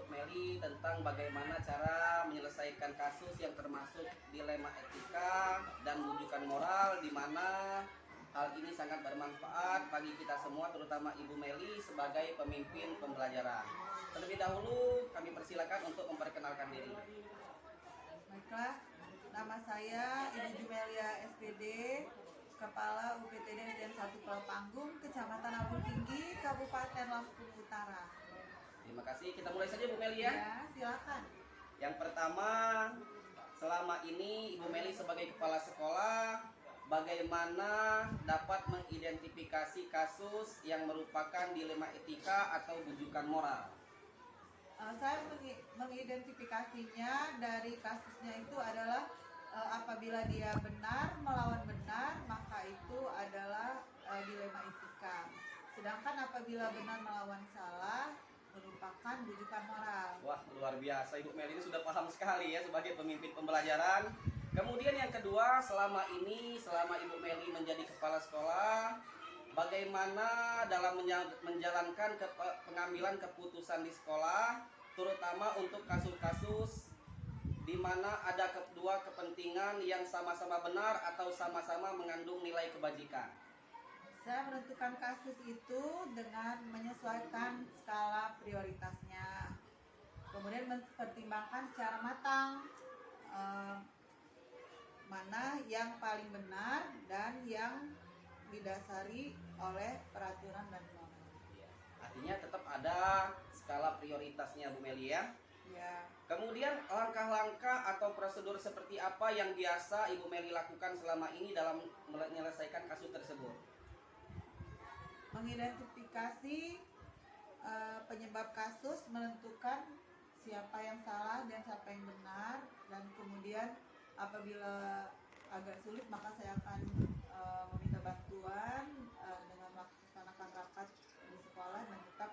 Ibu Meli tentang bagaimana cara menyelesaikan kasus yang termasuk dilema etika dan rujukan moral, di mana hal ini sangat bermanfaat bagi kita semua, terutama Ibu Meli sebagai pemimpin pembelajaran. Terlebih dahulu kami persilakan untuk memperkenalkan diri. Baiklah, nama saya Ibu Jumelia SPD, Kepala UPTD Negeri 1 Pulau Panggung, Kecamatan Abung Tinggi, Kabupaten Lampung Utara. Terima kasih. Kita mulai saja Bu Meli ya. Ya, silakan. Yang pertama, selama ini Ibu Meli sebagai kepala sekolah, bagaimana dapat mengidentifikasi kasus yang merupakan dilema etika atau rujukan moral? Saya mengidentifikasinya dari kasusnya itu adalah apabila dia benar melawan benar, maka itu adalah dilema etika. Sedangkan apabila benar melawan salah, merupakan rujukan moral. Wah, luar biasa. Ibu Meli ini sudah paham sekali ya sebagai pemimpin pembelajaran. Kemudian yang kedua, selama Ibu Meli menjadi kepala sekolah, bagaimana dalam menjalankan pengambilan keputusan di sekolah, terutama untuk kasus-kasus di mana ada kedua kepentingan yang sama-sama benar atau sama-sama mengandung nilai kebajikan? Saya menentukan kasus itu dengan menyesuaikan skala prioritasnya. Kemudian mempertimbangkan secara matang mana yang paling benar dan yang didasari oleh peraturan dan norma. Artinya tetap ada skala prioritasnya Bu Meli ya. Ya. Kemudian langkah-langkah atau prosedur seperti apa yang biasa Ibu Meli lakukan selama ini dalam menyelesaikan kasus tersebut? Mengidentifikasi penyebab kasus, menentukan siapa yang salah dan siapa yang benar, dan kemudian apabila agak sulit maka saya akan meminta bantuan dengan melaksanakan rapat di sekolah dan tetap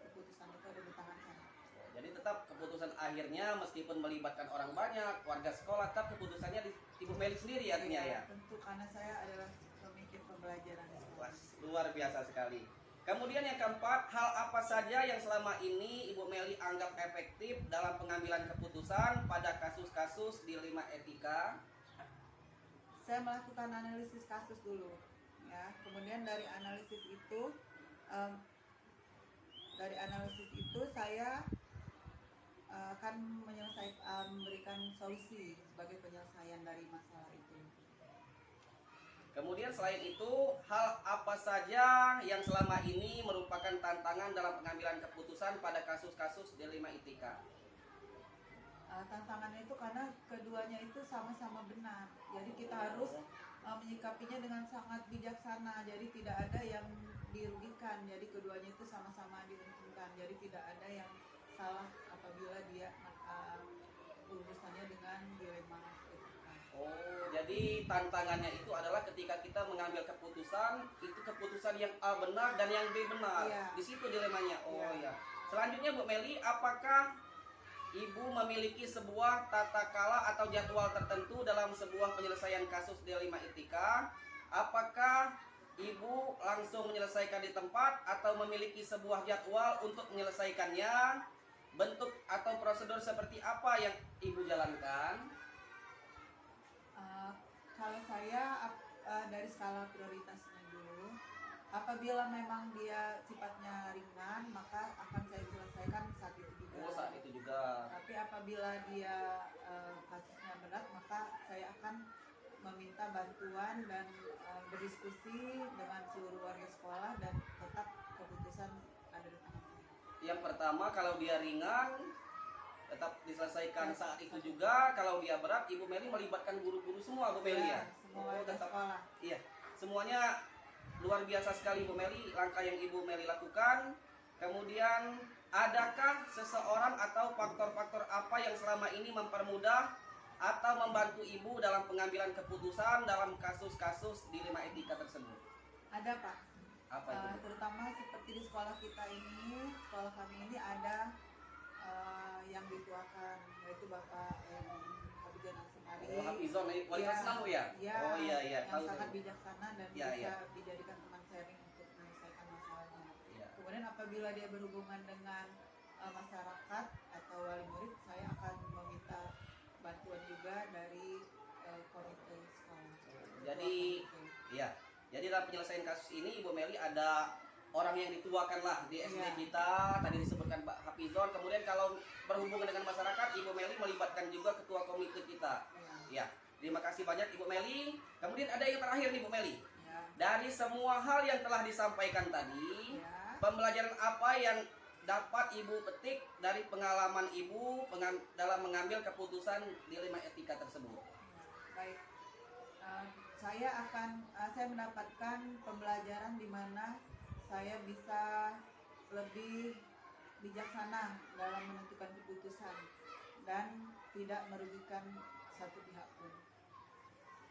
keputusan itu ada di tangan saya. Jadi tetap keputusan akhirnya meskipun melibatkan orang banyak, warga sekolah, tetap keputusannya di Ibu Meli sendiri artinya ya? Tentu, karena saya adalah pemimpin pembelajaran di sekolah. Wah, luar biasa sekali. Kemudian yang keempat, hal apa saja yang selama ini Ibu Meli anggap efektif dalam pengambilan keputusan pada kasus-kasus dilema etika? Saya melakukan analisis kasus dulu, ya. Kemudian dari analisis itu saya akan memberikan solusi sebagai penyelesaian dari masalah itu. Kemudian selain itu, hal apa saja yang selama ini merupakan tantangan dalam pengambilan keputusan pada kasus-kasus dilema etika? Tantangannya itu karena keduanya itu sama-sama benar. Jadi kita harus menyikapinya dengan sangat bijaksana. Jadi tidak ada yang dirugikan. Jadi keduanya itu sama-sama diuntungkan. Jadi tidak ada yang salah apabila dia urusannya dengan dilema etika. Oh, jadi tantangannya itu adalah ketika kita mengambil keputusan, itu keputusan yang A benar dan yang B benar. Iya. Di situ dilemanya. Oh Iya. ya. Selanjutnya Bu Meli, apakah Ibu memiliki sebuah tata kala atau jadwal tertentu dalam sebuah penyelesaian kasus dilema etika? Apakah Ibu langsung menyelesaikan di tempat atau memiliki sebuah jadwal untuk menyelesaikannya? Bentuk atau prosedur seperti apa yang Ibu jalankan? Kalau saya dari skala prioritasnya dulu, apabila memang dia sifatnya ringan, maka akan saya selesaikan saat itu juga. Oh, saat itu juga. Tapi apabila dia kasusnya berat, maka saya akan meminta bantuan dan berdiskusi dengan seluruh warga sekolah dan tetap keputusan ada di tangan saya. Yang pertama, kalau dia ringan tetap diselesaikan saat itu juga. Kalau dia berat, Ibu Meli melibatkan guru-guru semua Bu Meli ya? Semua warga sekolah. Iya, semuanya luar biasa sekali Bu Meli langkah yang Ibu Meli lakukan. Kemudian adakah seseorang atau faktor-faktor apa yang selama ini mempermudah atau membantu Ibu dalam pengambilan keputusan dalam kasus-kasus dilema etika tersebut? Ada, Pak. Apa itu? Terutama seperti di sekolah kita ini, sekolah kami ini ada yang dituakan, yaitu Bapak Habibie Nasmari. Oh, Hafizon, wali kelas 6 ya? Ya, Oh iya, yang tahu sangat tuh. bijaksana dan Ya, bisa ya. dijadikan teman sharing untuk menyelesaikan masalahnya. Ya. Kemudian apabila dia berhubungan dengan masyarakat Jadi dalam penyelesaian kasus ini Ibu Meli ada orang yang dituakan lah di SD Iya. kita, tadi disebutkan Mbak Hafizon. Kemudian kalau berhubungan dengan masyarakat, Ibu Meli melibatkan juga ketua komite kita. Ya. Ya, terima kasih banyak Ibu Meli. Kemudian ada yang terakhir nih Bu Meli. Ya. Dari semua hal yang telah disampaikan tadi, Ya. pembelajaran apa yang dapat Ibu petik dari pengalaman Ibu dalam mengambil keputusan dilema etika tersebut? Baik. Saya mendapatkan pembelajaran di mana saya bisa lebih bijaksana dalam menentukan keputusan dan tidak merugikan satu pihak pun.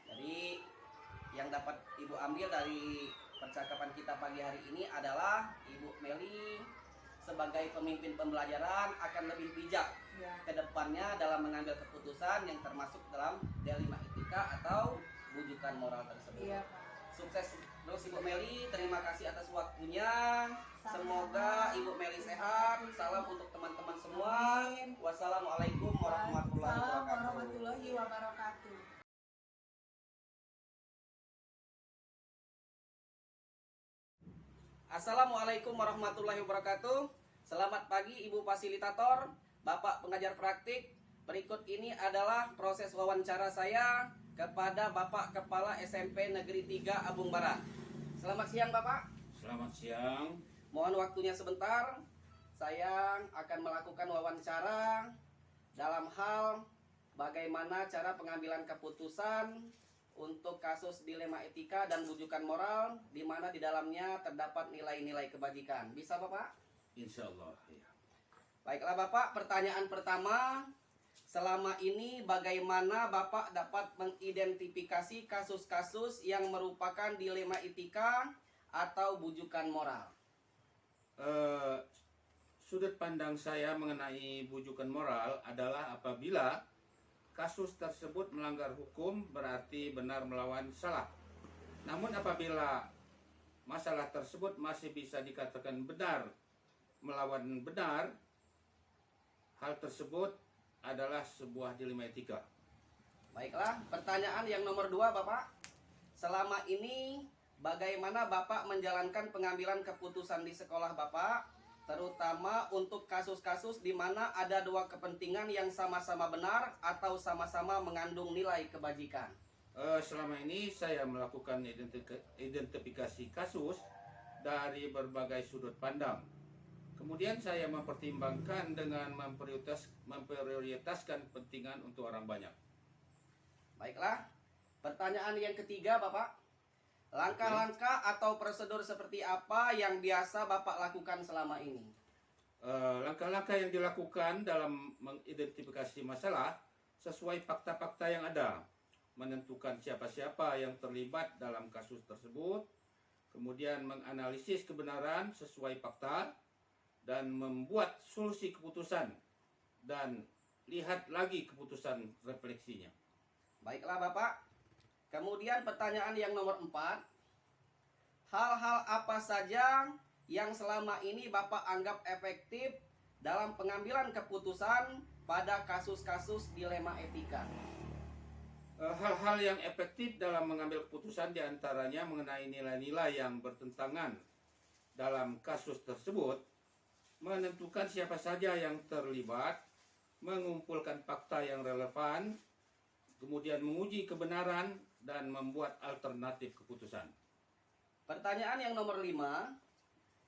Jadi yang dapat Ibu ambil dari percakapan kita pagi hari ini adalah Ibu Meli sebagai pemimpin pembelajaran akan lebih bijak Ya. ke depannya dalam mengambil keputusan yang termasuk dalam dilema etika atau bujukan moral tersebut. Iya, Pak. Sukses terus Ibu Meli, terima kasih atas waktunya. Sama-sama. Semoga Ibu Meli sehat. Salam untuk teman-teman semua. Amin. Wassalamualaikum warahmatullahi Waalaikumsalam wabarakatuh. warahmatullahi wabarakatuh. Assalamualaikum warahmatullahi wabarakatuh. Selamat pagi Ibu Fasilitator, Bapak Pengajar Praktik. Berikut ini adalah proses wawancara saya kepada Bapak Kepala SMP Negeri 3 Abung Barat. Selamat siang Bapak. Selamat siang. Mohon waktunya sebentar. Saya akan melakukan wawancara dalam hal bagaimana cara pengambilan keputusan untuk kasus dilema etika dan bujukan moral, di mana di dalamnya terdapat nilai-nilai kebajikan. Bisa Bapak? Insya Allah. Ya. Baiklah Bapak, pertanyaan pertama. Selama ini bagaimana Bapak dapat mengidentifikasi kasus-kasus yang merupakan dilema etika atau bujukan moral? Sudut pandang saya mengenai bujukan moral adalah apabila kasus tersebut melanggar hukum berarti benar melawan salah. Namun apabila masalah tersebut masih bisa dikatakan benar melawan benar, hal tersebut adalah sebuah dilema etika. Baiklah, pertanyaan yang nomor 2 Bapak. Selama ini bagaimana Bapak menjalankan pengambilan keputusan di sekolah Bapak, terutama untuk kasus-kasus di mana ada dua kepentingan yang sama-sama benar atau sama-sama mengandung nilai kebajikan? Selama ini saya melakukan identifikasi kasus dari berbagai sudut pandang. Kemudian saya mempertimbangkan dengan memprioritaskan kepentingan untuk orang banyak. Baiklah, pertanyaan yang ketiga Bapak. Langkah-langkah atau prosedur seperti apa yang biasa Bapak lakukan selama ini? Langkah-langkah yang dilakukan dalam mengidentifikasi masalah sesuai fakta-fakta yang ada, menentukan siapa-siapa yang terlibat dalam kasus tersebut, kemudian menganalisis kebenaran sesuai fakta, dan membuat solusi keputusan, dan lihat lagi keputusan refleksinya. Baiklah Bapak. Kemudian pertanyaan yang nomor 4. Hal-hal apa saja yang selama ini Bapak anggap efektif dalam pengambilan keputusan pada kasus-kasus dilema etika? Hal-hal yang efektif dalam mengambil keputusan diantaranya mengenai nilai-nilai yang bertentangan dalam kasus tersebut, menentukan siapa saja yang terlibat, mengumpulkan fakta yang relevan, kemudian menguji kebenaran, dan membuat alternatif keputusan. Pertanyaan yang nomor 5.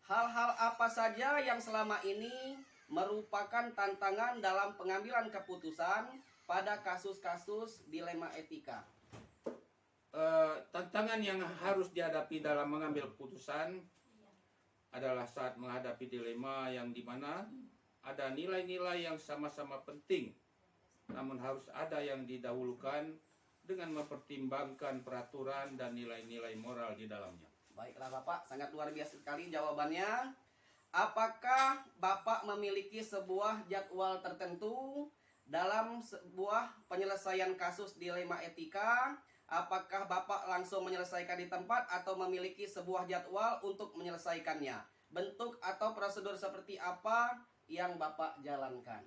Hal-hal apa saja yang selama ini merupakan tantangan dalam pengambilan keputusan pada kasus-kasus dilema etika? Tantangan yang harus dihadapi dalam mengambil keputusan adalah saat menghadapi dilema yang dimana ada nilai-nilai yang sama-sama penting, namun harus ada yang didahulukan dengan mempertimbangkan peraturan dan nilai-nilai moral di dalamnya. Baiklah Bapak, sangat luar biasa sekali jawabannya. Apakah Bapak memiliki sebuah jadwal tertentu dalam sebuah penyelesaian kasus dilema etika? Apakah Bapak langsung menyelesaikan di tempat atau memiliki sebuah jadwal untuk menyelesaikannya? Bentuk atau prosedur seperti apa yang Bapak jalankan?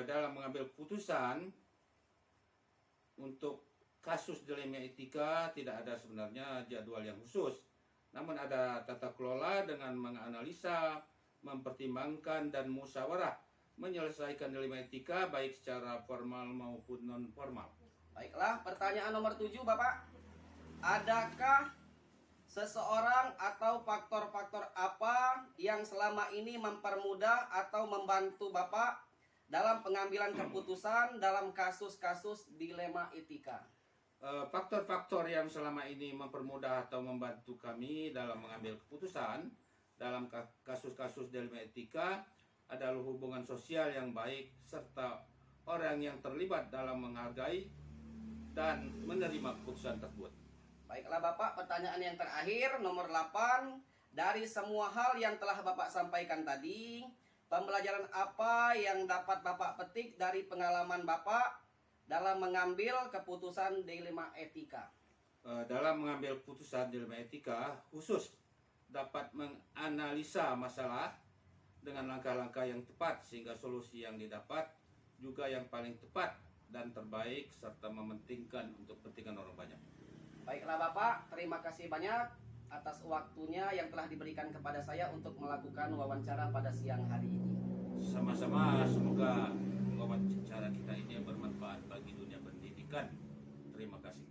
Dalam mengambil keputusan untuk kasus dilema etika tidak ada sebenarnya jadwal yang khusus. Namun ada tata kelola dengan menganalisa, mempertimbangkan dan musyawarah menyelesaikan dilema etika baik secara formal maupun non formal. Baiklah, pertanyaan nomor 7 Bapak. Adakah seseorang atau faktor-faktor apa yang selama ini mempermudah atau membantu Bapak dalam pengambilan keputusan dalam kasus-kasus dilema etika? Faktor-faktor yang selama ini mempermudah atau membantu kami dalam mengambil keputusan dalam kasus-kasus dilema etika adalah hubungan sosial yang baik serta orang yang terlibat dalam menghargai dan menerima keputusan tersebut. Baiklah Bapak, pertanyaan yang terakhir nomor 8. Dari semua hal yang telah Bapak sampaikan tadi, pembelajaran apa yang dapat Bapak petik dari pengalaman Bapak dalam mengambil keputusan dilema etika? Dalam mengambil keputusan dilema etika, khusus dapat menganalisa masalah dengan langkah-langkah yang tepat sehingga solusi yang didapat juga yang paling tepat dan terbaik serta mementingkan untuk kepentingan orang banyak. Baiklah Bapak, terima kasih banyak atas waktunya yang telah diberikan kepada saya untuk melakukan wawancara pada siang hari ini. Sama-sama, semoga wawancara kita ini bermanfaat bagi dunia pendidikan. Terima kasih.